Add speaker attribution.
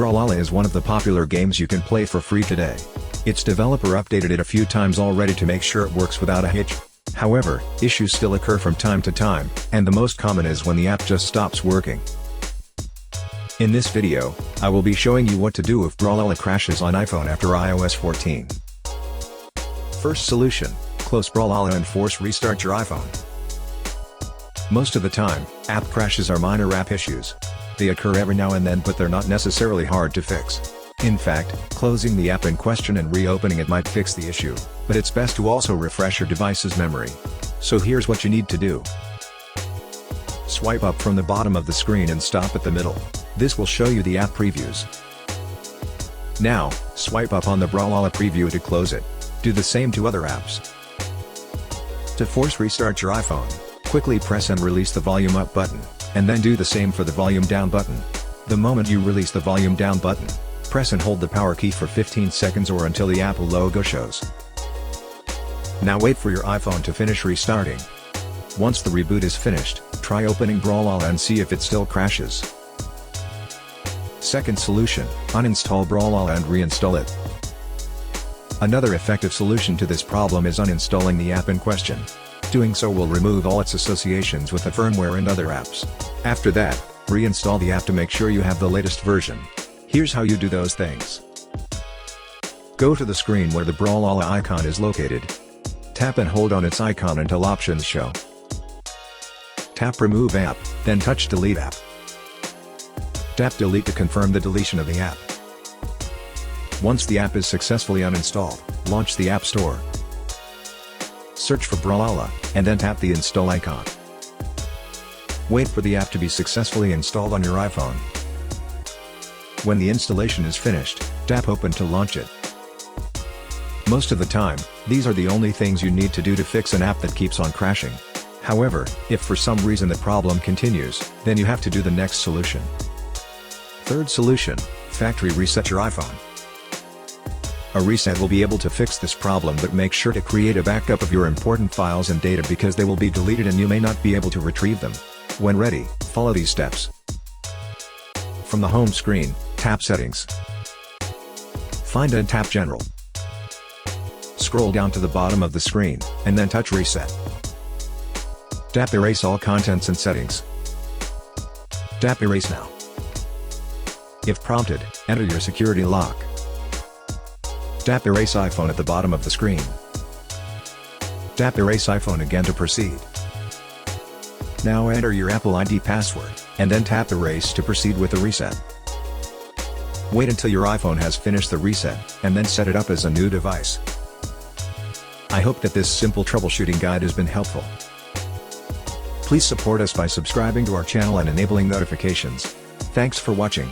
Speaker 1: Brawlhalla is one of the popular games you can play for free today. Its developer updated it a few times already to make sure it works without a hitch. However, issues still occur from time to time, and the most common is when the app just stops working. In this video, I will be showing you what to do if Brawlhalla crashes on iPhone after iOS 14. First solution, close Brawlhalla and force restart your iPhone. Most of the time, app crashes are minor app issues. They occur every now and then, but they're not necessarily hard to fix. In fact, closing the app in question and reopening it might fix the issue, but it's best to also refresh your device's memory. So here's what you need to do. Swipe up from the bottom of the screen and stop at the middle. This will show you the app previews. Now, swipe up on the Brawlhalla preview to close it. Do the same to other apps. To force restart your iPhone, quickly press and release the volume up button, and then do the same for the volume down button. The moment you release the volume down button, press and hold the power key for 15 seconds or until the Apple logo shows. Now wait for your iPhone to finish restarting. Once the reboot is finished, try opening Brawlhalla and see if it still crashes. Second solution, uninstall Brawlhalla and reinstall it. Another effective solution to this problem is uninstalling the app in question. Doing so will remove all its associations with the firmware and other apps. After that, reinstall the app to make sure you have the latest version. Here's how you do those things. Go to the screen where the Brawlhalla icon is located. Tap and hold on its icon until options show. Tap Remove App, then touch Delete App. Tap Delete to confirm the deletion of the app. Once the app is successfully uninstalled, launch the App Store. Search for Brawlhalla, and then tap the install icon. Wait for the app to be successfully installed on your iPhone. When the installation is finished, tap Open to launch it. Most of the time, these are the only things you need to do to fix an app that keeps on crashing. However, if for some reason the problem continues, then you have to do the next solution. Third solution, factory reset your iPhone. A reset will be able to fix this problem, but make sure to create a backup of your important files and data because they will be deleted and you may not be able to retrieve them. When ready, follow these steps. From the home screen, tap Settings. Find and tap General. Scroll down to the bottom of the screen, and then touch Reset. Tap Erase all contents and settings. Tap Erase now. If prompted, enter your security lock. Tap Erase iPhone at the bottom of the screen. Tap Erase iPhone again to proceed. Now enter your Apple ID password, and then tap Erase to proceed with the reset. Wait until your iPhone has finished the reset, and then set it up as a new device. I hope that this simple troubleshooting guide has been helpful. Please support us by subscribing to our channel and enabling notifications. Thanks for watching.